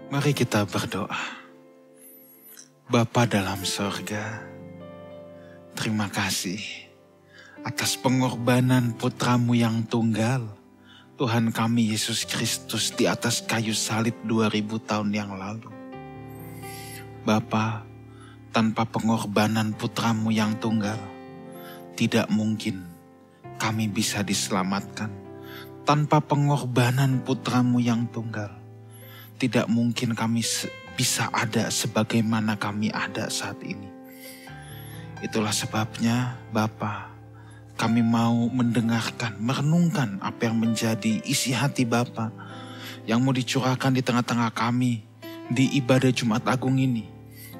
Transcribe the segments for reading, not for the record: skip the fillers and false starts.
Mari kita berdoa. Bapa dalam sorga, terima kasih atas pengorbanan putramu yang tunggal, Tuhan kami Yesus Kristus di atas kayu salib 2000 tahun yang lalu. Bapa, tanpa pengorbanan putramu yang tunggal, tidak mungkin kami bisa diselamatkan. Tanpa pengorbanan putramu yang tunggal, tidak mungkin kami bisa ada sebagaimana kami ada saat ini. Itulah sebabnya Bapa, kami mau mendengarkan, merenungkan apa yang menjadi isi hati Bapa yang mau dicurahkan di tengah-tengah kami di ibadah Jumat Agung ini,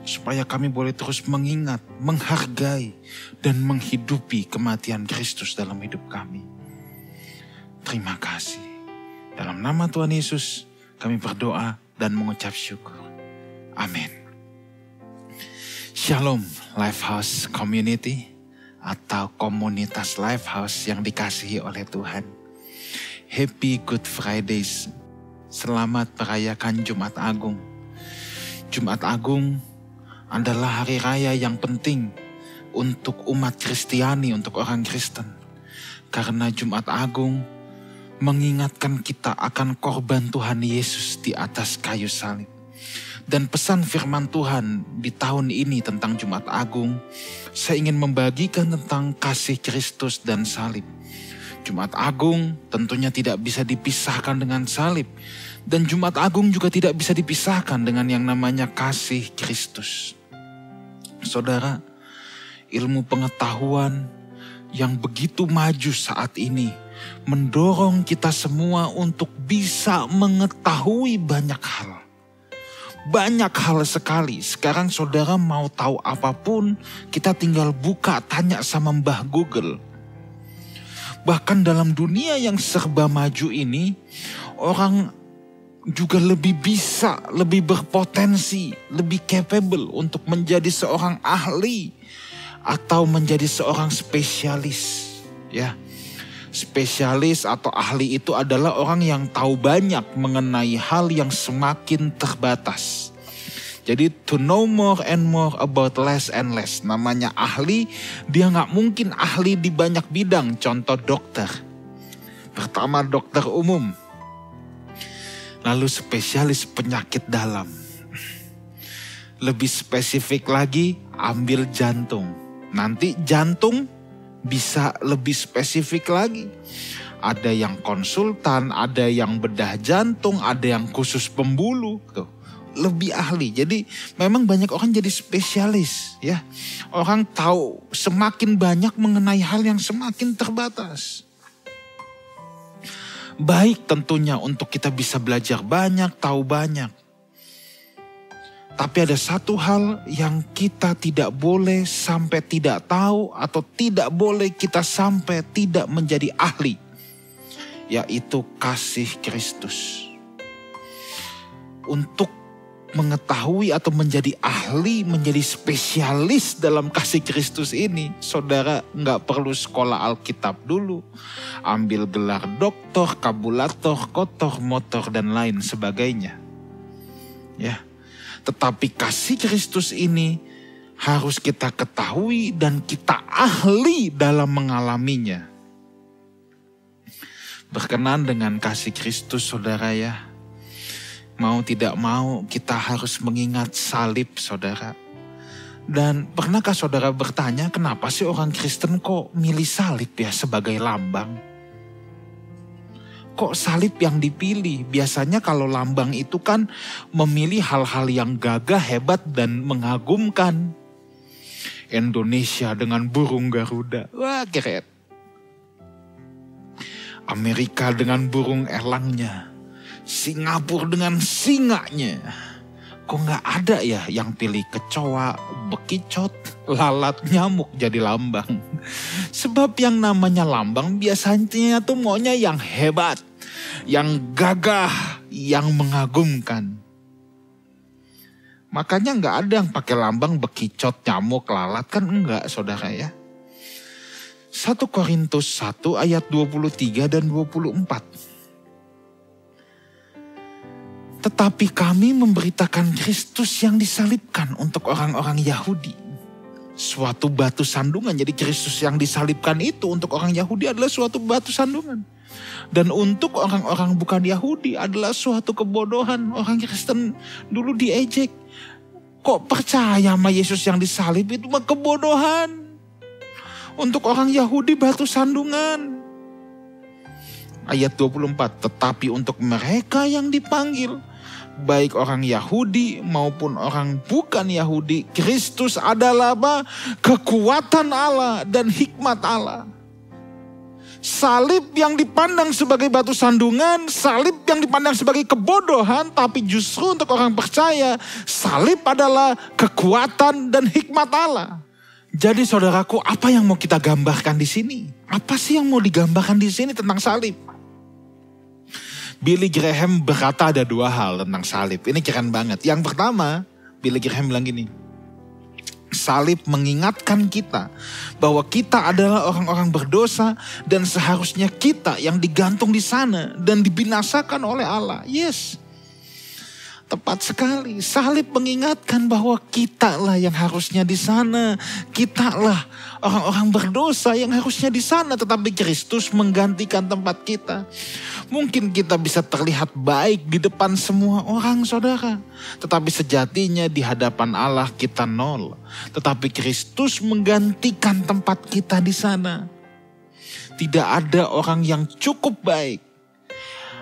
supaya kami boleh terus mengingat, menghargai, dan menghidupi kematian Kristus dalam hidup kami. Terima kasih. Dalam nama Tuhan Yesus kami berdoa dan mengucap syukur. Amin. Shalom Lifehouse Community atau komunitas Lifehouse yang dikasihi oleh Tuhan. Happy Good Fridays. Selamat merayakan Jumat Agung. Jumat Agung adalah hari raya yang penting untuk umat Kristiani, untuk orang Kristen. Karena Jumat Agung mengingatkan kita akan korban Tuhan Yesus di atas kayu salib. Dan pesan firman Tuhan di tahun ini tentang Jumat Agung, saya ingin membagikan tentang kasih Kristus dan salib. Jumat Agung tentunya tidak bisa dipisahkan dengan salib. Dan Jumat Agung juga tidak bisa dipisahkan dengan yang namanya kasih Kristus. Saudara, ilmu pengetahuan yang begitu maju saat ini mendorong kita semua untuk bisa mengetahui banyak hal. Banyak hal sekali. Sekarang saudara mau tahu apapun, kita tinggal buka, tanya sama Mbah Google. Bahkan dalam dunia yang serba maju ini, orang juga lebih bisa, lebih berpotensi, lebih capable untuk menjadi seorang ahli atau menjadi seorang spesialis. Ya, spesialis atau ahli itu adalah orang yang tahu banyak mengenai hal yang semakin terbatas. Jadi to know more and more about less and less. Namanya ahli, dia gak mungkin ahli di banyak bidang. Contoh dokter. Pertama dokter umum. Lalu spesialis penyakit dalam. Lebih spesifik lagi, ambil jantung. Nanti jantung bisa lebih spesifik lagi. Ada yang konsultan, ada yang bedah jantung, ada yang khusus pembuluh. Tuh, lebih ahli. Jadi memang banyak orang jadi spesialis, ya. Orang tahu semakin banyak mengenai hal yang semakin terbatas. Baik tentunya untuk kita bisa belajar banyak, tahu banyak. Tapi ada satu hal yang kita tidak boleh sampai tidak tahu atau tidak boleh kita sampai tidak menjadi ahli. Yaitu kasih Kristus. Untuk mengetahui atau menjadi ahli, menjadi spesialis dalam kasih Kristus ini, saudara nggak perlu sekolah Alkitab dulu. Ambil gelar doktor, kabulator, kotor, motor, dan lain sebagainya. Ya. Tetapi kasih Kristus ini harus kita ketahui dan kita ahli dalam mengalaminya. Berkenan dengan kasih Kristus, saudara ya. Mau tidak mau kita harus mengingat salib, saudara. Dan pernahkah saudara bertanya, kenapa sih orang Kristen kok milih salib ya sebagai lambang? Kok salib yang dipilih? Biasanya kalau lambang itu kan memilih hal-hal yang gagah, hebat, dan mengagumkan. Indonesia dengan burung Garuda. Wah, keren. Amerika dengan burung elangnya. Singapura dengan singanya. Kok gak ada ya yang pilih kecoa, bekicot, lalat, nyamuk jadi lambang? Sebab yang namanya lambang biasanya tuh maunya yang hebat, yang gagah, yang mengagumkan. Makanya gak ada yang pakai lambang bekicot, nyamuk, lalat, kan enggak, saudara ya. 1 Korintus 1 ayat 23 dan 24. Tetapi kami memberitakan Kristus yang disalibkan untuk orang-orang Yahudi. Suatu batu sandungan. Jadi Kristus yang disalibkan itu untuk orang Yahudi adalah suatu batu sandungan. Dan untuk orang-orang bukan Yahudi adalah suatu kebodohan. Orang Kristen dulu diejek. Kok percaya sama Yesus yang disalib itu mah kebodohan. Untuk orang Yahudi batu sandungan. Ayat 24, tetapi untuk mereka yang dipanggil, baik orang Yahudi maupun orang bukan Yahudi, Kristus adalah apa? Kekuatan Allah dan hikmat Allah. Salib yang dipandang sebagai batu sandungan, salib yang dipandang sebagai kebodohan, tapi justru untuk orang percaya, salib adalah kekuatan dan hikmat Allah. Jadi saudaraku, apa yang mau kita gambarkan di sini? Apa sih yang mau digambarkan di sini tentang salib? Billy Graham berkata ada dua hal tentang salib. Ini keren banget. Yang pertama, Billy Graham bilang gini. Salib mengingatkan kita bahwa kita adalah orang-orang berdosa dan seharusnya kita yang digantung di sana dan dibinasakan oleh Allah. Yes. Tepat sekali. Salib mengingatkan bahwa kita lah yang harusnya di sana. Kita lah orang-orang berdosa yang harusnya di sana. Tetapi Kristus menggantikan tempat kita. Mungkin kita bisa terlihat baik di depan semua orang, saudara. Tetapi sejatinya di hadapan Allah kita nol. Tetapi Kristus menggantikan tempat kita di sana. Tidak ada orang yang cukup baik.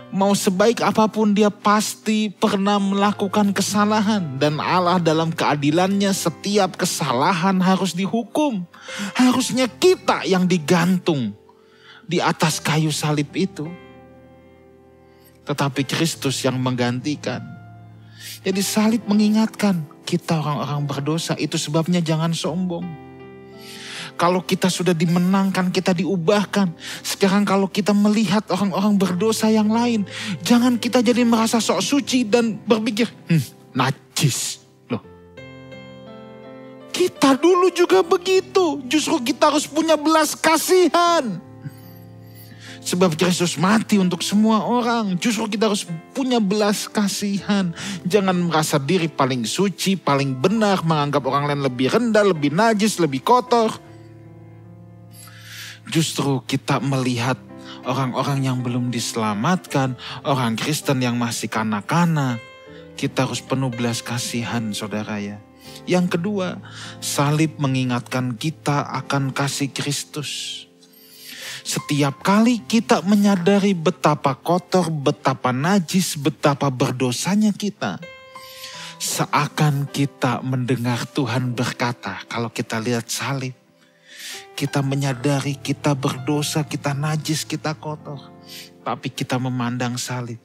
Mau sebaik apapun dia pasti pernah melakukan kesalahan. Dan Allah dalam keadilannya setiap kesalahan harus dihukum. Harusnya kita yang digantung di atas kayu salib itu. Tetapi Kristus yang menggantikan. Jadi salib mengingatkan kita orang-orang berdosa. Itu sebabnya jangan sombong. Kalau kita sudah dimenangkan, kita diubahkan. Sekarang kalau kita melihat orang-orang berdosa yang lain, jangan kita jadi merasa sok suci dan berpikir, najis. Loh. Kita dulu juga begitu. Justru kita harus punya belas kasihan. Sebab Kristus mati untuk semua orang. Justru kita harus punya belas kasihan. Jangan merasa diri paling suci, paling benar. Menganggap orang lain lebih rendah, lebih najis, lebih kotor. Justru kita melihat orang-orang yang belum diselamatkan, orang Kristen yang masih kanak-kanak. Kita harus penuh belas kasihan, saudara ya. Yang kedua, salib mengingatkan kita akan kasih Kristus. Setiap kali kita menyadari betapa kotor, betapa najis, betapa berdosanya kita. Seakan kita mendengar Tuhan berkata, kalau kita lihat salib. Kita menyadari kita berdosa, kita najis, kita kotor. Tapi kita memandang salib.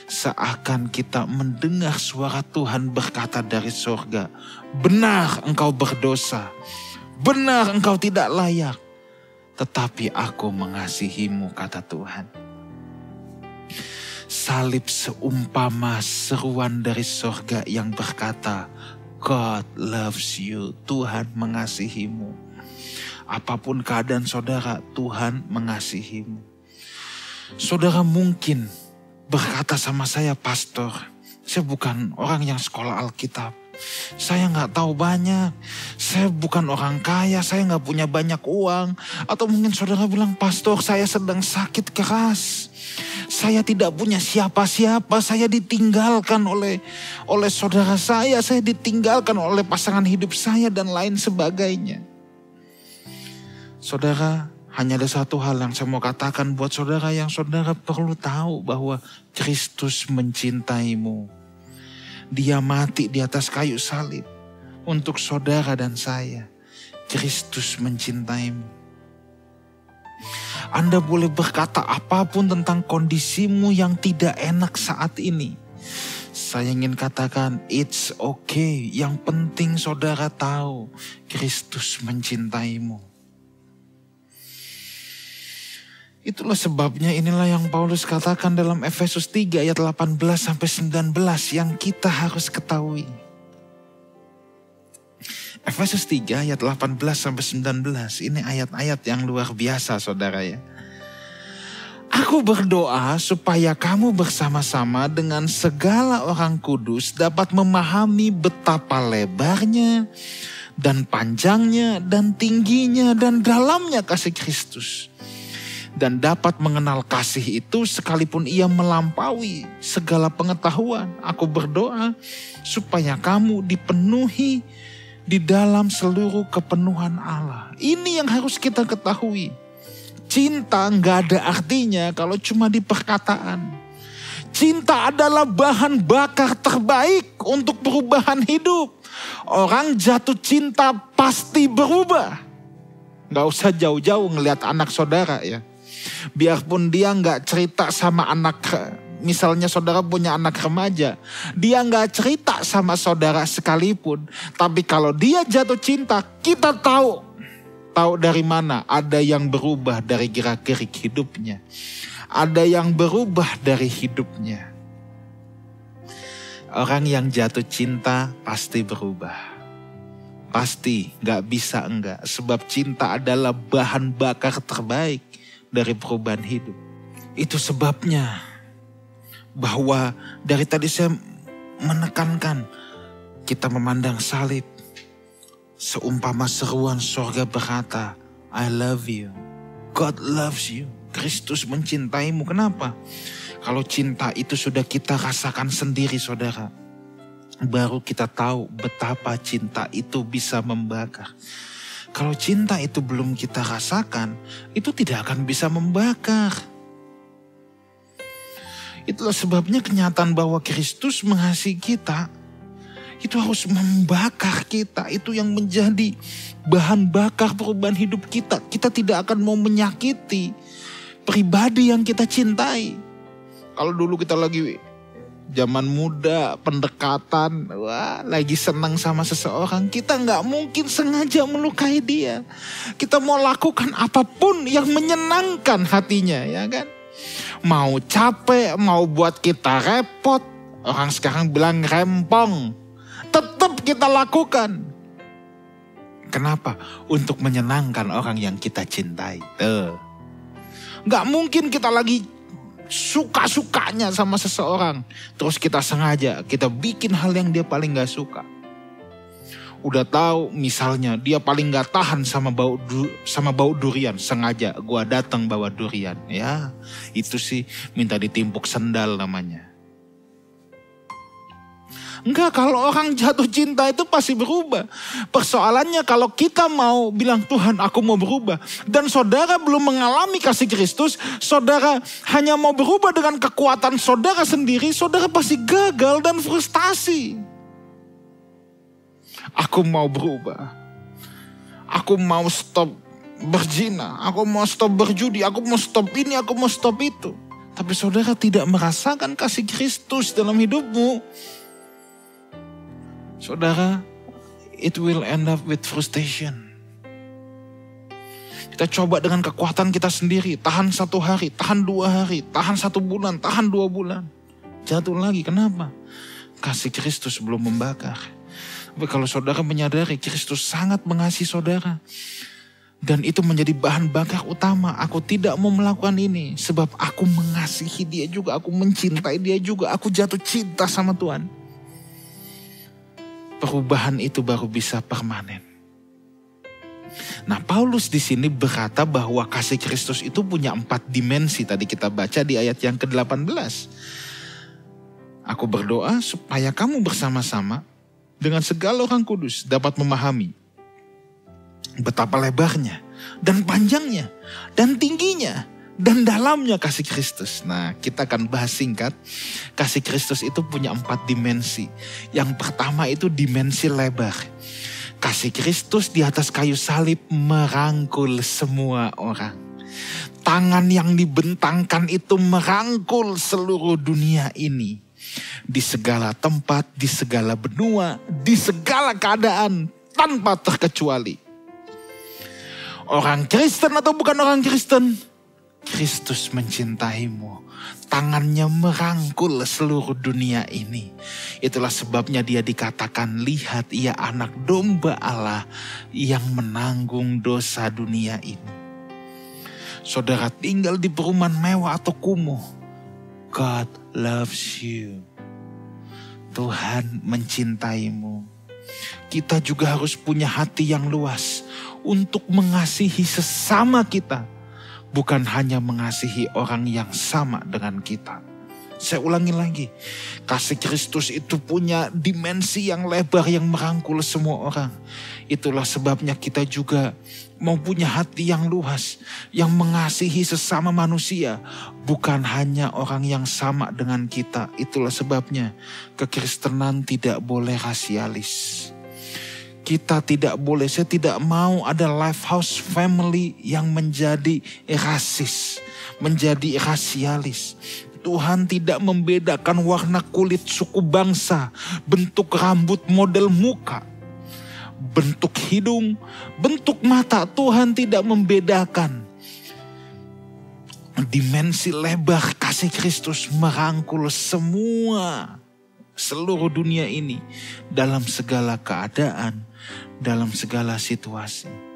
Seakan kita mendengar suara Tuhan berkata dari surga. Benar engkau berdosa. Benar engkau tidak layak. Tetapi aku mengasihimu, kata Tuhan. Salib seumpama seruan dari surga yang berkata, God loves you. Tuhan mengasihimu. Apapun keadaan saudara, Tuhan mengasihimu. Saudara mungkin berkata sama saya, pastor, saya bukan orang yang sekolah Alkitab. Saya gak tahu banyak. Saya bukan orang kaya, saya gak punya banyak uang. Atau mungkin saudara bilang, pastor, saya sedang sakit keras. Saya tidak punya siapa-siapa, saya ditinggalkan oleh saudara saya ditinggalkan oleh pasangan hidup saya dan lain sebagainya. Saudara, hanya ada satu hal yang saya mau katakan buat saudara yang saudara perlu tahu bahwa Kristus mencintaimu. Dia mati di atas kayu salib untuk saudara dan saya. Kristus mencintaimu. Anda boleh berkata apapun tentang kondisimu yang tidak enak saat ini. Saya ingin katakan, it's okay. Yang penting saudara tahu, Kristus mencintaimu. Itulah sebabnya inilah yang Paulus katakan dalam Efesus 3 ayat 18 sampai 19 yang kita harus ketahui. Efesus 3 ayat 18 sampai 19 ini ayat-ayat yang luar biasa saudara ya. Aku berdoa supaya kamu bersama-sama dengan segala orang kudus dapat memahami betapa lebarnya dan panjangnya dan tingginya dan dalamnya kasih Kristus. Dan dapat mengenal kasih itu sekalipun ia melampaui segala pengetahuan. Aku berdoa supaya kamu dipenuhi di dalam seluruh kepenuhan Allah. Ini yang harus kita ketahui. Cinta nggak ada artinya kalau cuma di perkataan. Cinta adalah bahan bakar terbaik untuk perubahan hidup. Orang jatuh cinta pasti berubah. Nggak usah jauh-jauh ngelihat anak saudara ya. Biarpun dia nggak cerita sama anak, misalnya saudara punya anak remaja, dia nggak cerita sama saudara sekalipun. Tapi kalau dia jatuh cinta, kita tahu dari mana. Ada yang berubah dari gerak-gerik hidupnya. Ada yang berubah dari hidupnya. Orang yang jatuh cinta pasti berubah. Pasti, gak bisa enggak. Sebab cinta adalah bahan bakar terbaik dari perubahan hidup. Itu sebabnya bahwa dari tadi saya menekankan, kita memandang salib seumpama seruan sorga berkata, I love you. God loves you. Kristus mencintaimu. Kenapa? Kalau cinta itu sudah kita rasakan sendiri saudara, baru kita tahu betapa cinta itu bisa membakar. Kalau cinta itu belum kita rasakan, itu tidak akan bisa membakar. Itulah sebabnya kenyataan bahwa Kristus mengasihi kita, itu harus membakar kita. Itu yang menjadi bahan bakar perubahan hidup kita. Kita tidak akan mau menyakiti pribadi yang kita cintai. Kalau dulu kita lagi zaman muda, pendekatan, lagi senang sama seseorang, kita nggak mungkin sengaja melukai dia. Kita mau lakukan apapun yang menyenangkan hatinya, ya kan? Mau capek, mau buat kita repot. Orang sekarang bilang rempong. Tetap kita lakukan. Kenapa? Untuk menyenangkan orang yang kita cintai. Gak mungkin kita lagi suka-sukanya sama seseorang, terus kita sengaja kita bikin hal yang dia paling gak suka. Udah tahu misalnya dia paling gak tahan sama bau durian, sengaja gua datang bawa durian. Ya itu sih minta ditimpuk sendal namanya. Enggak, kalau orang jatuh cinta itu pasti berubah. Persoalannya kalau kita mau bilang Tuhan aku mau berubah, dan saudara belum mengalami kasih Kristus, saudara hanya mau berubah dengan kekuatan saudara sendiri, saudara pasti gagal dan frustasi. Aku mau berubah. Aku mau stop berzina, aku mau stop berjudi, aku mau stop ini, aku mau stop itu. Tapi saudara tidak merasakan kasih Kristus dalam hidupmu, saudara, it will end up with frustration. Kita coba dengan kekuatan kita sendiri, tahan 1 hari, tahan 2 hari, tahan 1 bulan, tahan 2 bulan. Jatuh lagi, kenapa? Kasih Kristus belum membakar. Tapi kalau saudara menyadari Kristus sangat mengasihi saudara, dan itu menjadi bahan bakar utama, aku tidak mau melakukan ini, sebab aku mengasihi dia juga, aku mencintai dia juga, aku jatuh cinta sama Tuhan. Perubahan itu baru bisa permanen. Nah, Paulus di sini berkata bahwa kasih Kristus itu punya 4 dimensi. Tadi kita baca di ayat yang ke-18. Aku berdoa supaya kamu bersama-sama dengan segala orang kudus dapat memahami betapa lebarnya dan panjangnya dan tingginya dan dalamnya kasih Kristus. Nah, kita akan bahas singkat. Kasih Kristus itu punya 4 dimensi. Yang pertama itu dimensi lebar. Kasih Kristus di atas kayu salib merangkul semua orang. Tangan yang dibentangkan itu merangkul seluruh dunia ini. Di segala tempat, di segala benua, di segala keadaan, tanpa terkecuali. Orang Kristen atau bukan orang Kristen, Kristus mencintaimu. Tangannya merangkul seluruh dunia ini. Itulah sebabnya dia dikatakan, lihat ia anak domba Allah yang menanggung dosa dunia ini. saudara tinggal di perumahan mewah atau kumuh, God loves you. Tuhan mencintaimu. Kita juga harus punya hati yang luas untuk mengasihi sesama kita, bukan hanya mengasihi orang yang sama dengan kita. Saya ulangi lagi, kasih Kristus itu punya dimensi yang lebar yang merangkul semua orang. Itulah sebabnya kita juga mau punya hati yang luas, yang mengasihi sesama manusia, bukan hanya orang yang sama dengan kita. Itulah sebabnya kekristenan tidak boleh rasialis. Kita tidak boleh, saya tidak mau ada Lifehouse family yang menjadi rasis, menjadi rasialis. Tuhan tidak membedakan warna kulit, suku bangsa, bentuk rambut, model muka, bentuk hidung, bentuk mata. Tuhan tidak membedakan. Dimensi lebar kasih Kristus merangkul semua, seluruh dunia ini dalam segala keadaan, dalam segala situasi.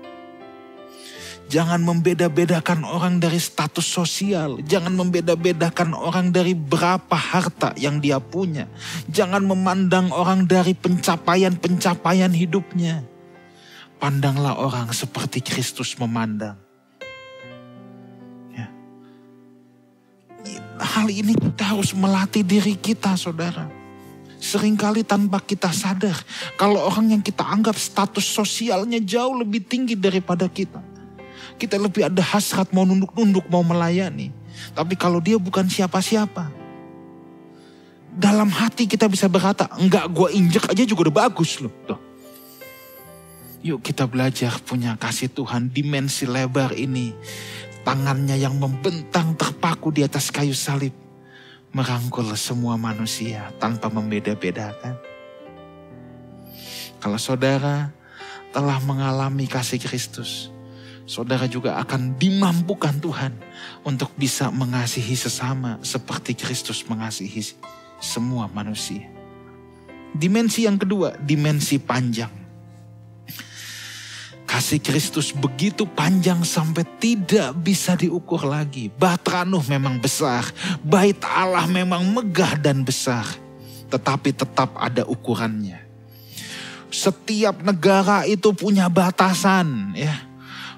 Jangan membeda-bedakan orang dari status sosial. Jangan membeda-bedakan orang dari berapa harta yang dia punya. Jangan memandang orang dari pencapaian-pencapaian hidupnya. Pandanglah orang seperti Kristus memandang. Ya. Hal ini kita harus melatih diri kita, saudara. Seringkali tanpa kita sadar, kalau orang yang kita anggap status sosialnya jauh lebih tinggi daripada kita, kita lebih ada hasrat mau nunduk-nunduk, mau melayani. Tapi kalau dia bukan siapa-siapa, dalam hati kita bisa berkata, enggak, gue injek aja juga udah bagus loh. Tuh. Yuk kita belajar punya kasih Tuhan dimensi lebar ini. Tangannya yang membentang terpaku di atas kayu salib, merangkul semua manusia tanpa membeda-bedakan. Kalau saudara telah mengalami kasih Kristus, saudara juga akan dimampukan Tuhan untuk bisa mengasihi sesama seperti Kristus mengasihi semua manusia. Dimensi yang kedua, dimensi panjang. Kasih Kristus begitu panjang sampai tidak bisa diukur lagi. Bahtera Nuh memang besar, bait Allah memang megah dan besar, tetapi tetap ada ukurannya. Setiap negara itu punya batasan, ya.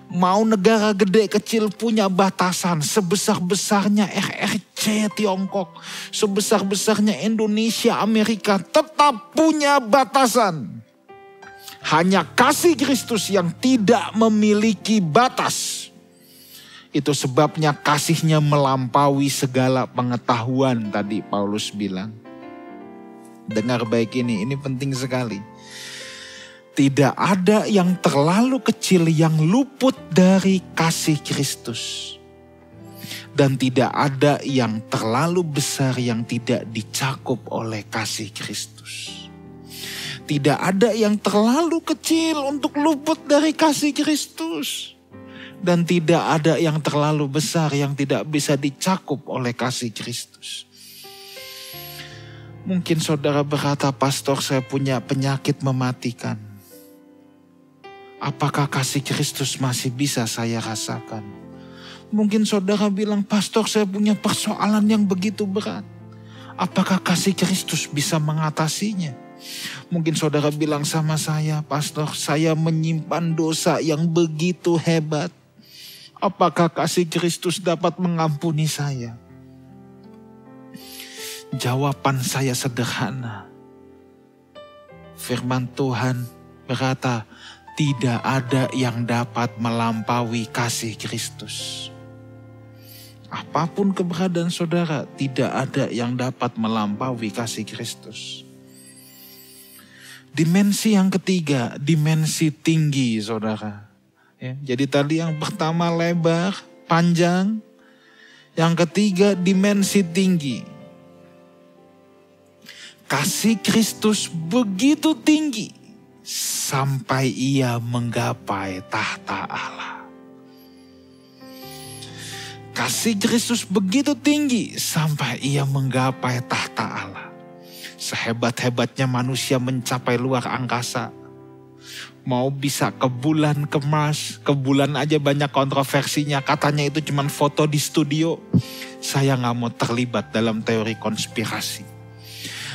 Mau negara gede kecil punya batasan. Sebesar-besarnya RRC Tiongkok, sebesar-besarnya Indonesia, Amerika, tetap punya batasan. Hanya kasih Kristus yang tidak memiliki batas. Itu sebabnya kasihnya melampaui segala pengetahuan, tadi Paulus bilang. Dengar baik ini penting sekali. Tidak ada yang terlalu kecil yang luput dari kasih Kristus. Dan tidak ada yang terlalu besar yang tidak dicakup oleh kasih Kristus. Tidak ada yang terlalu kecil untuk luput dari kasih Kristus. Dan tidak ada yang terlalu besar yang tidak bisa dicakup oleh kasih Kristus. Mungkin saudara berkata, pastor, saya punya penyakit mematikan. Apakah kasih Kristus masih bisa saya rasakan? Mungkin saudara bilang, pastor, saya punya persoalan yang begitu berat. Apakah kasih Kristus bisa mengatasinya? Mungkin saudara bilang sama saya, pastor, saya menyimpan dosa yang begitu hebat. Apakah kasih Kristus dapat mengampuni saya? Jawaban saya sederhana. Firman Tuhan berkata, tidak ada yang dapat melampaui kasih Kristus. Apapun keberadaan saudara, tidak ada yang dapat melampaui kasih Kristus. Dimensi yang ketiga, dimensi tinggi, saudara. Ya, jadi tadi yang pertama lebar, panjang. Yang ketiga, dimensi tinggi. Kasih Kristus begitu tinggi sampai ia menggapai tahta Allah. Kasih Kristus begitu tinggi sampai ia menggapai tahta Allah. Sehebat-hebatnya manusia mencapai luar angkasa, Mau bisa ke bulan, ke Mars. Ke bulan aja banyak kontroversinya. Katanya itu cuma foto di studio. Saya gak mau terlibat dalam teori konspirasi.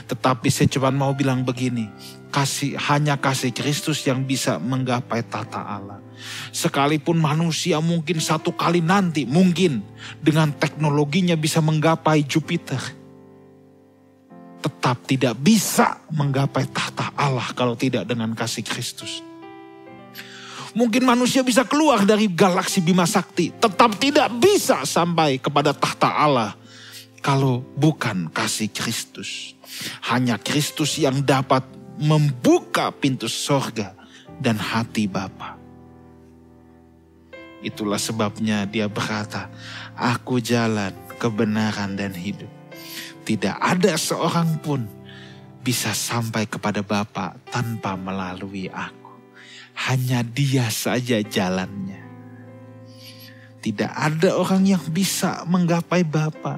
Tetapi saya cuma mau bilang begini. Hanya kasih Kristus yang bisa menggapai tata Allah. Sekalipun manusia mungkin satu kali nanti, mungkin dengan teknologinya bisa menggapai Jupiter. Tetap tidak bisa menggapai tata Allah kalau tidak dengan kasih Kristus. Mungkin manusia bisa keluar dari galaksi Bima Sakti, tetap tidak bisa sampai kepada tahta Allah kalau bukan kasih Kristus. Hanya Kristus yang dapat membuka pintu sorga dan hati Bapa. Itulah sebabnya dia berkata, aku jalan, kebenaran dan hidup. Tidak ada seorang pun bisa sampai kepada Bapa tanpa melalui aku. Hanya dia saja jalannya. Tidak ada orang yang bisa menggapai Bapa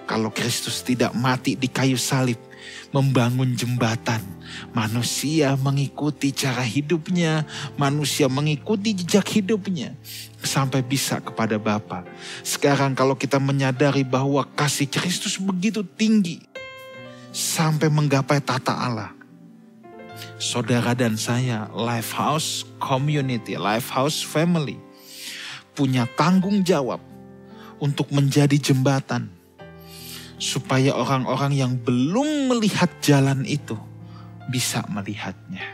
kalau Kristus tidak mati di kayu salib, membangun jembatan. Manusia mengikuti cara hidupnya, manusia mengikuti jejak hidupnya sampai bisa kepada Bapa. Sekarang kalau kita menyadari bahwa kasih Kristus begitu tinggi sampai menggapai tata Allah. Saudara dan saya, Lifehouse Community, Lifehouse Family, punya tanggung jawab untuk menjadi jembatan. Supaya orang-orang yang belum melihat jalan itu bisa melihatnya.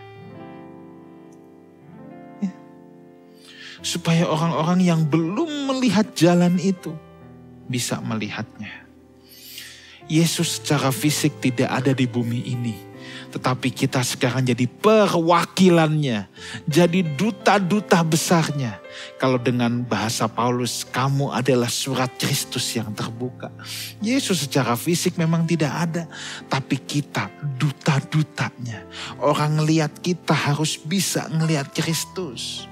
Supaya orang-orang yang belum melihat jalan itu bisa melihatnya. Yesus secara fisik tidak ada di bumi ini. Tetapi kita sekarang jadi perwakilannya. Jadi duta-duta besarnya. Kalau dengan bahasa Paulus, kamu adalah surat Kristus yang terbuka. Yesus secara fisik memang tidak ada. Tapi kita duta-dutanya. Orang ngelihat kita harus bisa ngelihat Kristus.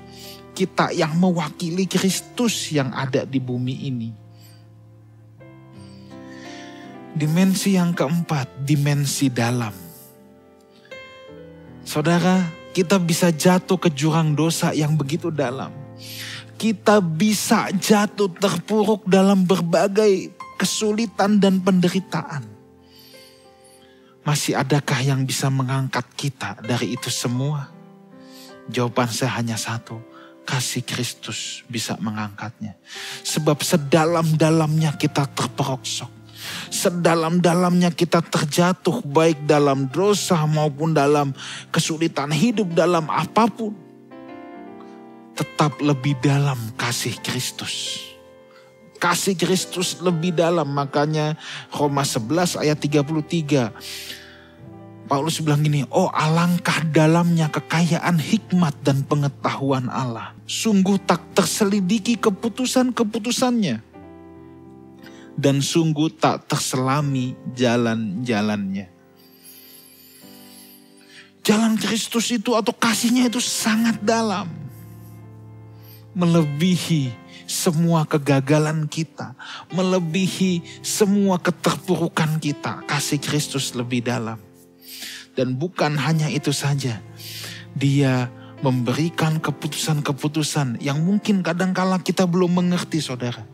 Kita yang mewakili Kristus yang ada di bumi ini. Dimensi yang keempat, dimensi dalam. Saudara, kita bisa jatuh ke jurang dosa yang begitu dalam. Kita bisa jatuh terpuruk dalam berbagai kesulitan dan penderitaan. Masih adakah yang bisa mengangkat kita dari itu semua? Jawaban saya hanya satu. Kasih Kristus bisa mengangkatnya. Sebab sedalam-dalamnya kita terperoksok. Sedalam-dalamnya kita terjatuh baik dalam dosa maupun dalam kesulitan hidup, dalam apapun. Tetap lebih dalam kasih Kristus. Kasih Kristus lebih dalam, makanya Roma 11 ayat 33. Paulus bilang gini, oh alangkah dalamnya kekayaan hikmat dan pengetahuan Allah. Sungguh tak terselidiki keputusan-keputusannya. Dan sungguh tak terselami jalan-jalannya. Jalan Kristus itu atau kasihnya itu sangat dalam. Melebihi semua kegagalan kita. Melebihi semua keterpurukan kita. Kasih Kristus lebih dalam. Dan bukan hanya itu saja. Dia memberikan keputusan-keputusan yang mungkin kadangkala kita belum mengerti, saudara.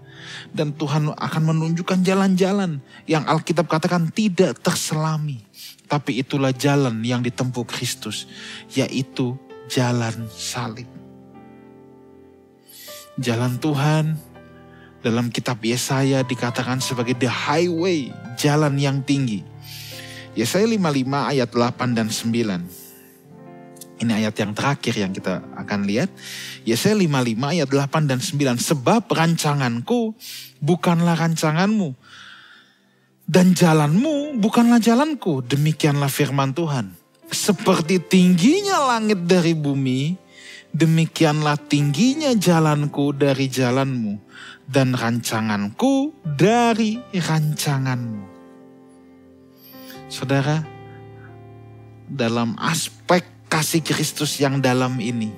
Dan Tuhan akan menunjukkan jalan-jalan yang Alkitab katakan tidak terselami. Tapi itulah jalan yang ditempuh Kristus, yaitu jalan salib. Jalan Tuhan dalam kitab Yesaya dikatakan sebagai the highway, jalan yang tinggi. Yesaya 55 ayat 8 dan 9. Ini ayat yang terakhir yang kita akan lihat. Yesaya 55 ayat 8 dan 9. Sebab rancanganku bukanlah rancanganmu. Dan jalanmu bukanlah jalanku. Demikianlah firman Tuhan. Seperti tingginya langit dari bumi, demikianlah tingginya jalanku dari jalanmu. Dan rancanganku dari rancanganmu. Saudara, dalam aspek kasih Kristus yang dalam ini,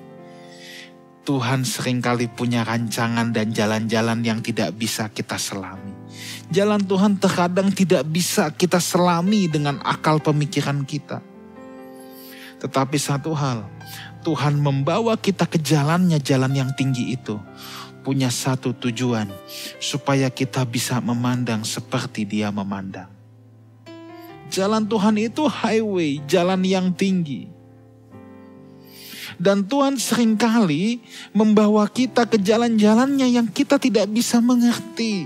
Tuhan seringkali punya rancangan dan jalan-jalan yang tidak bisa kita selami. Jalan Tuhan terkadang tidak bisa kita selami dengan akal pemikiran kita. Tetapi satu hal, Tuhan membawa kita ke jalannya, jalan yang tinggi itu. Punya satu tujuan, supaya kita bisa memandang seperti Dia memandang. Jalan Tuhan itu highway, jalan yang tinggi. Dan Tuhan seringkali membawa kita ke jalan-jalannya yang kita tidak bisa mengerti.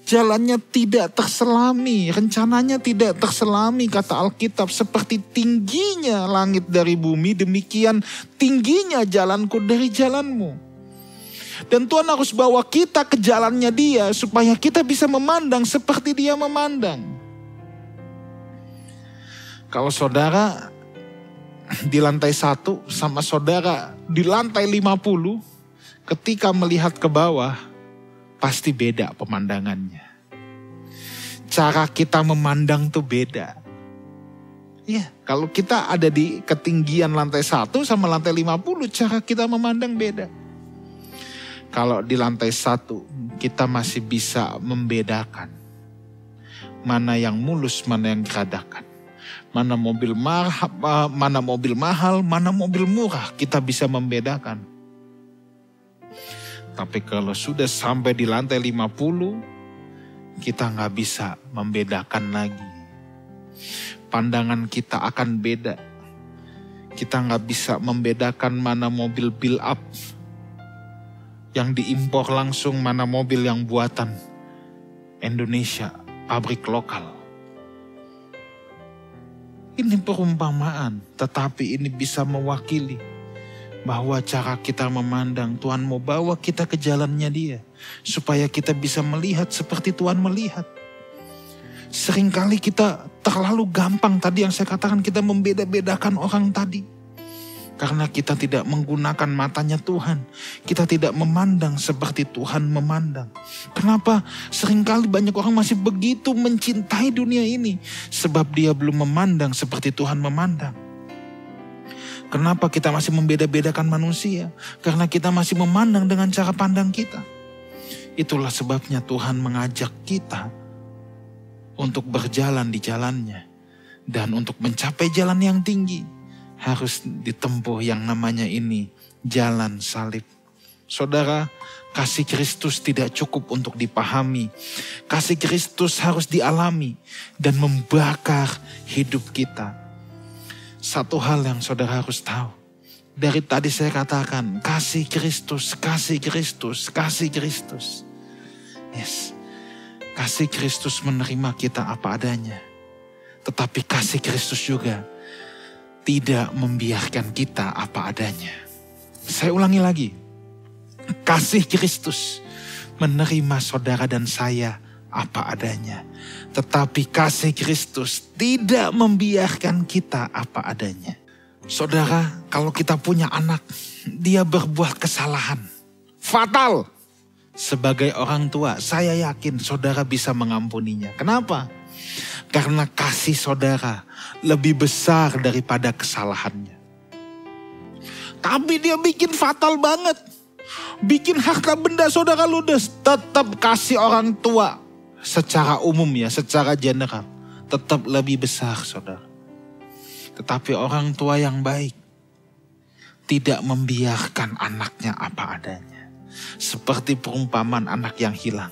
Jalannya tidak terselami, rencananya tidak terselami, kata Alkitab. Seperti tingginya langit dari bumi, demikian tingginya jalanku dari jalanmu. Dan Tuhan harus bawa kita ke jalannya Dia supaya kita bisa memandang seperti Dia memandang. Kalau saudara di lantai 1 sama saudara di lantai 50, ketika melihat ke bawah pasti beda pemandangannya. Cara kita memandang tuh beda. Ya, kalau kita ada di ketinggian lantai 1 sama lantai 50, cara kita memandang beda. Kalau di lantai 1 kita masih bisa membedakan mana yang mulus, mana yang geradakan. Mana mobil mahal, mana mobil murah, kita bisa membedakan. Tapi kalau sudah sampai di lantai 50, kita nggak bisa membedakan lagi. Pandangan kita akan beda. Kita nggak bisa membedakan mana mobil build up yang diimpor langsung, mana mobil yang buatan Indonesia, pabrik lokal. Ini perumpamaan, tetapi ini bisa mewakili bahwa cara kita memandang, Tuhan mau bawa kita ke jalannya Dia, supaya kita bisa melihat seperti Tuhan melihat. Seringkali kita terlalu gampang, tadi yang saya katakan, kita membeda-bedakan orang tadi. Karena kita tidak menggunakan matanya Tuhan. Kita tidak memandang seperti Tuhan memandang. Kenapa? Seringkali banyak orang masih begitu mencintai dunia ini. Sebab dia belum memandang seperti Tuhan memandang. Kenapa kita masih membeda-bedakan manusia? Karena kita masih memandang dengan cara pandang kita. Itulah sebabnya Tuhan mengajak kita untuk berjalan di jalannya. Dan untuk mencapai jalan yang tinggi, harus ditempuh yang namanya ini, jalan salib. Saudara, kasih Kristus tidak cukup untuk dipahami. Kasih Kristus harus dialami dan membakar hidup kita. Satu hal yang saudara harus tahu. Dari tadi saya katakan, kasih Kristus, kasih Kristus, kasih Kristus. Yes, kasih Kristus menerima kita apa adanya. Tetapi kasih Kristus juga tidak membiarkan kita apa adanya. Saya ulangi lagi. Kasih Kristus menerima saudara dan saya apa adanya. Tetapi kasih Kristus tidak membiarkan kita apa adanya. Saudara, kalau kita punya anak, dia berbuat kesalahan fatal. Sebagai orang tua, saya yakin saudara bisa mengampuninya. Kenapa? Karena kasih saudara lebih besar daripada kesalahannya. Tapi dia bikin fatal banget. Bikin harta benda saudara ludes. Tetap kasih orang tua secara umum ya, secara general. Tetap lebih besar saudara. Tetapi orang tua yang baik tidak membiarkan anaknya apa adanya. Seperti perumpamaan anak yang hilang.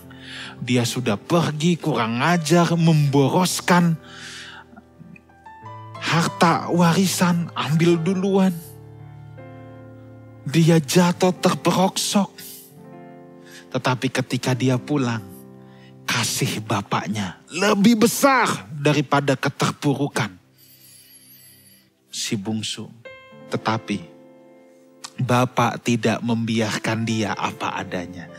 Dia sudah pergi kurang ajar, memboroskan harta warisan, ambil duluan. Dia jatuh terperoksok. Tetapi ketika dia pulang, kasih bapaknya lebih besar daripada keterpurukan si bungsu. Tetapi bapak tidak membiarkan dia apa adanya.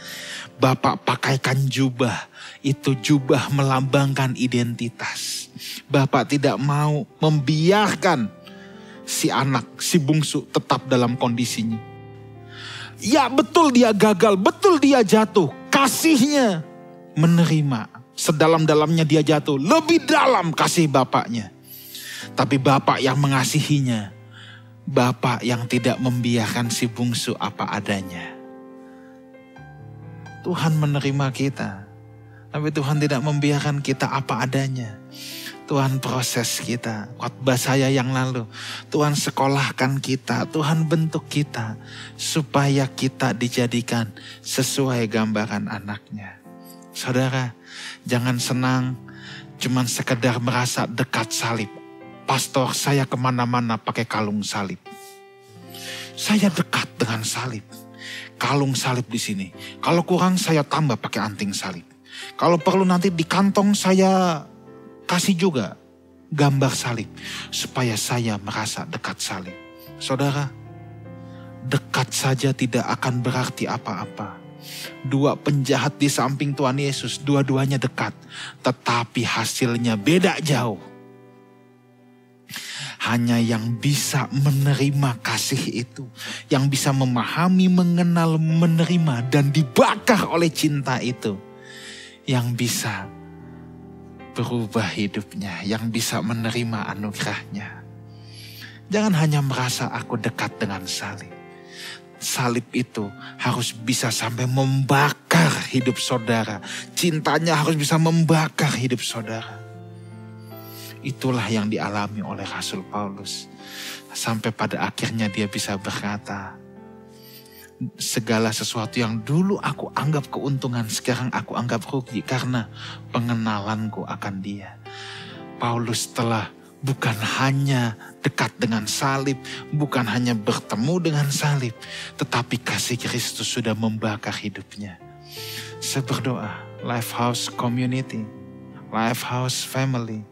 Bapak pakaikan jubah, itu jubah melambangkan identitas. Bapak tidak mau membiarkan si anak, si bungsu tetap dalam kondisinya. Ya betul dia gagal, betul dia jatuh. Kasihnya menerima, sedalam-dalamnya dia jatuh. Lebih dalam kasih bapaknya. Tapi bapak yang mengasihinya, bapak yang tidak membiarkan si bungsu apa adanya. Tuhan menerima kita, tapi Tuhan tidak membiarkan kita apa adanya. Tuhan proses kita. Khotbah saya yang lalu, Tuhan sekolahkan kita, Tuhan bentuk kita, supaya kita dijadikan sesuai gambaran anaknya. Saudara, jangan senang cuman sekedar merasa dekat salib. Pastor, saya kemana-mana pakai kalung salib. Saya dekat dengan salib. Kalung salib di sini. Kalau kurang saya tambah pakai anting salib. Kalau perlu nanti di kantong saya kasih juga gambar salib. Supaya saya merasa dekat salib. Saudara, dekat saja tidak akan berarti apa-apa. Dua penjahat di samping Tuhan Yesus, dua-duanya dekat. Tetapi hasilnya beda jauh. Hanya yang bisa menerima kasih itu, yang bisa memahami, mengenal, menerima, dan dibakar oleh cinta itu, yang bisa berubah hidupnya, yang bisa menerima anugerahnya. Jangan hanya merasa aku dekat dengan salib. Salib itu harus bisa sampai membakar hidup saudara. Cintanya harus bisa membakar hidup saudara. Itulah yang dialami oleh Rasul Paulus. Sampai pada akhirnya dia bisa berkata, segala sesuatu yang dulu aku anggap keuntungan, sekarang aku anggap rugi karena pengenalanku akan dia. Paulus telah bukan hanya dekat dengan salib, bukan hanya bertemu dengan salib, tetapi kasih Kristus sudah membakar hidupnya. Saya berdoa, Lifehouse Community, Lifehouse Family,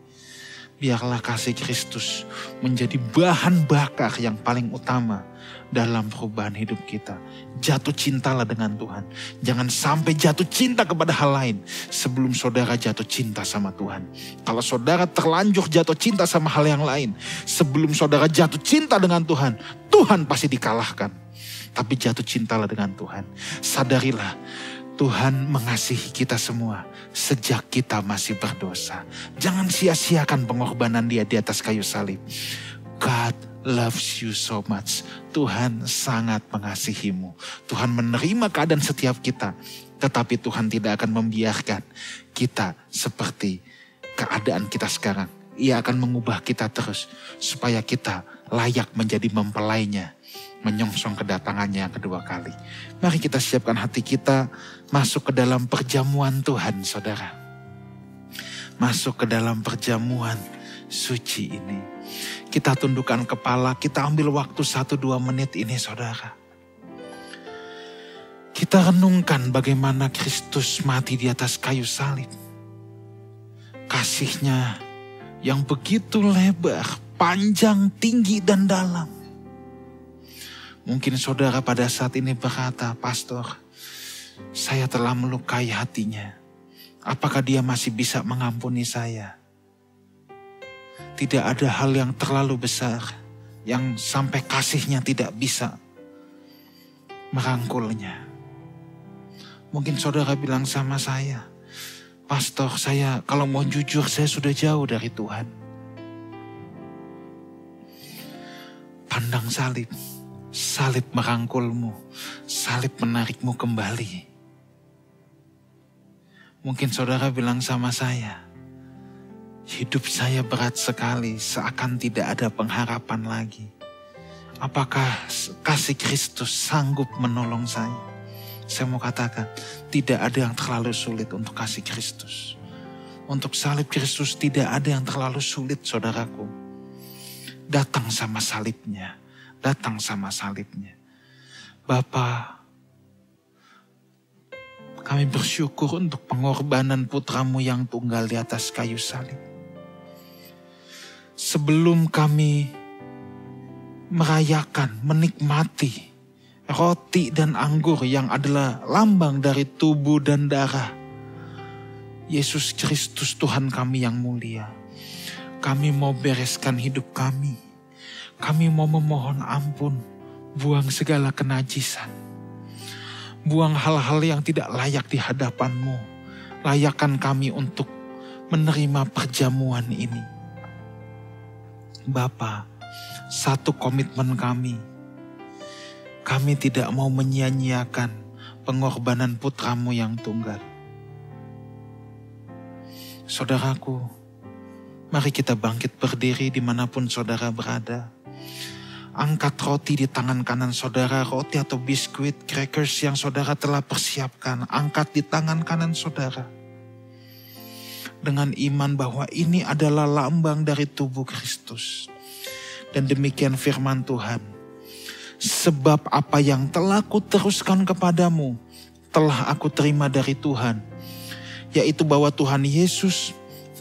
biarlah kasih Kristus menjadi bahan bakar yang paling utama dalam perubahan hidup kita. Jatuh cintalah dengan Tuhan. Jangan sampai jatuh cinta kepada hal lain sebelum saudara jatuh cinta sama Tuhan. Kalau saudara terlanjur jatuh cinta sama hal yang lain sebelum saudara jatuh cinta dengan Tuhan, Tuhan pasti dikalahkan. Tapi jatuh cintalah dengan Tuhan. Sadarilah, Tuhan mengasihi kita semua sejak kita masih berdosa. Jangan sia-siakan pengorbanan dia di atas kayu salib. God loves you so much. Tuhan sangat mengasihimu. Tuhan menerima keadaan setiap kita. Tetapi Tuhan tidak akan membiarkan kita seperti keadaan kita sekarang. Ia akan mengubah kita terus supaya kita layak menjadi mempelainya, menyongsong kedatangannya yang kedua kali. Mari kita siapkan hati kita masuk ke dalam perjamuan Tuhan, saudara. Masuk ke dalam perjamuan suci ini. Kita tundukkan kepala, kita ambil waktu 1-2 menit ini, saudara. Kita renungkan bagaimana Kristus mati di atas kayu salib. Kasihnya yang begitu lebar, panjang, tinggi, dan dalam. Mungkin saudara pada saat ini berkata, Pastor, saya telah melukai hatinya. Apakah dia masih bisa mengampuni saya? Tidak ada hal yang terlalu besar yang sampai kasihnya tidak bisa merangkulnya. Mungkin saudara bilang sama saya, Pastor, saya kalau mau jujur saya sudah jauh dari Tuhan. Pandang salib. Salib merangkulmu, salib menarikmu kembali. Mungkin saudara bilang sama saya, hidup saya berat sekali, seakan tidak ada pengharapan lagi. Apakah kasih Kristus sanggup menolong saya? Saya mau katakan, tidak ada yang terlalu sulit untuk kasih Kristus. Untuk salib Kristus tidak ada yang terlalu sulit, saudaraku. Datang sama salibnya. Datang sama salibnya. Bapa, kami bersyukur untuk pengorbanan putramu yang tunggal di atas kayu salib. Sebelum kami merayakan, menikmati roti dan anggur yang adalah lambang dari tubuh dan darah Yesus Kristus Tuhan kami yang mulia, kami mau bereskan hidup kami. Kami mau memohon ampun, buang segala kenajisan. Buang hal-hal yang tidak layak di hadapan-Mu. Layakkan kami untuk menerima perjamuan ini. Bapa, satu komitmen kami. Kami tidak mau menyia-nyiakan pengorbanan putramu yang tunggal. Saudaraku, Mari kita bangkit berdiri dimanapun saudara berada. Angkat roti di tangan kanan saudara, roti atau biskuit, crackers yang saudara telah persiapkan. Angkat di tangan kanan saudara. Dengan iman bahwa ini adalah lambang dari tubuh Kristus. Dan demikian firman Tuhan. Sebab apa yang telah kuteruskan kepadamu, telah aku terima dari Tuhan. Yaitu bahwa Tuhan Yesus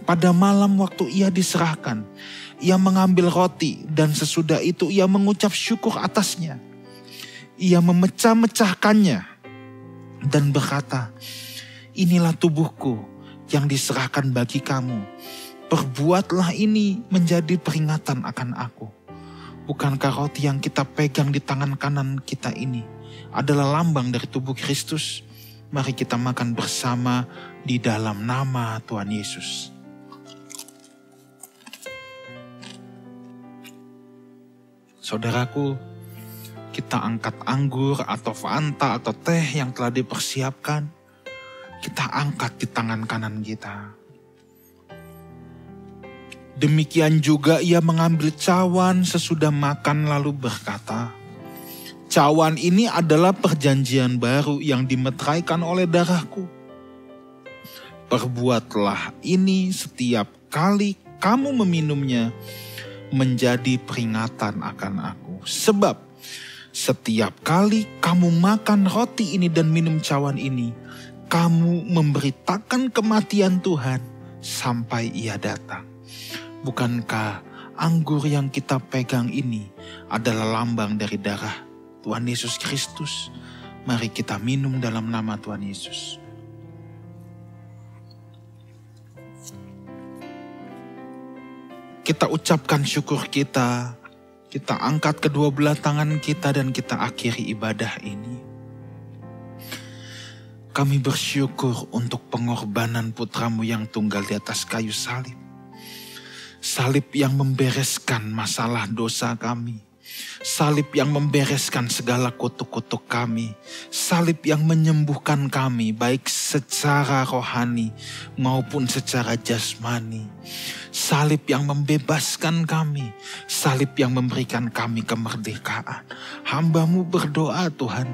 pada malam waktu ia diserahkan, ia mengambil roti dan sesudah itu ia mengucap syukur atasnya. Ia memecah-mecahkannya dan berkata, inilah tubuhku yang diserahkan bagi kamu. Perbuatlah ini menjadi peringatan akan aku. Bukankah roti yang kita pegang di tangan kanan kita ini adalah lambang dari tubuh Kristus? Mari kita makan bersama di dalam nama Tuhan Yesus. Saudaraku, kita angkat anggur atau Fanta atau teh yang telah dipersiapkan. Kita angkat di tangan kanan kita. Demikian juga ia mengambil cawan sesudah makan lalu berkata, cawan ini adalah perjanjian baru yang dimeteraikan oleh darahku. Perbuatlah ini setiap kali kamu meminumnya menjadi peringatan akan aku. Sebab setiap kali kamu makan roti ini dan minum cawan ini, kamu memberitakan kematian Tuhan sampai ia datang. Bukankah anggur yang kita pegang ini adalah lambang dari darah Tuhan Yesus Kristus? Mari kita minum dalam nama Tuhan Yesus. Kita ucapkan syukur kita angkat kedua belah tangan kita dan kita akhiri ibadah ini. Kami bersyukur untuk pengorbanan putramu yang tunggal di atas kayu salib. Salib yang membereskan masalah dosa kami. Salib yang membereskan segala kutuk-kutuk kami. Salib yang menyembuhkan kami baik secara rohani maupun secara jasmani. Salib yang membebaskan kami. Salib yang memberikan kami kemerdekaan. Hamba-Mu berdoa Tuhan,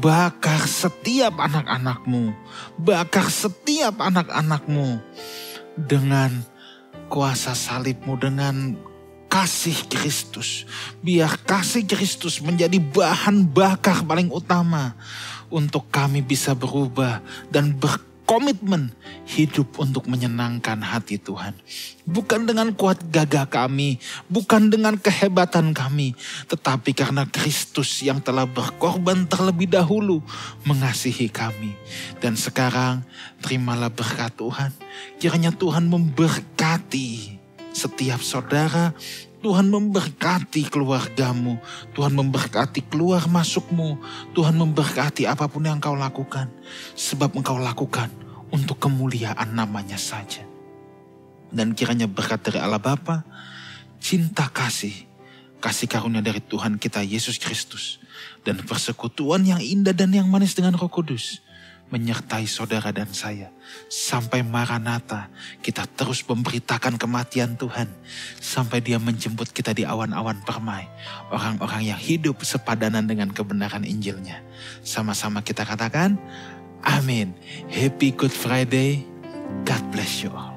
bakar setiap anak-anak-Mu. Bakar setiap anak-anak-Mu dengan kuasa salib-Mu, dengan kasih Kristus. Biar kasih Kristus menjadi bahan bakar paling utama untuk kami bisa berubah dan berkomitmen hidup untuk menyenangkan hati Tuhan. Bukan dengan kuat gagah kami, bukan dengan kehebatan kami, tetapi karena Kristus yang telah berkorban terlebih dahulu mengasihi kami. Dan sekarang terimalah berkat Tuhan. Kiranya Tuhan memberkati setiap saudara, Tuhan memberkati keluargamu, Tuhan memberkati keluar masukmu, Tuhan memberkati apapun yang engkau lakukan. Sebab engkau lakukan untuk kemuliaan namanya saja. Dan kiranya berkat dari Allah Bapa, cinta kasih karunia dari Tuhan kita Yesus Kristus, dan persekutuan yang indah dan yang manis dengan Roh Kudus menyertai saudara dan saya. Sampai Maranatha kita terus memberitakan kematian Tuhan. Sampai dia menjemput kita di awan-awan permai. Orang-orang yang hidup sepadanan dengan kebenaran Injilnya. Sama-sama kita katakan, amin. Happy Good Friday. God bless you all.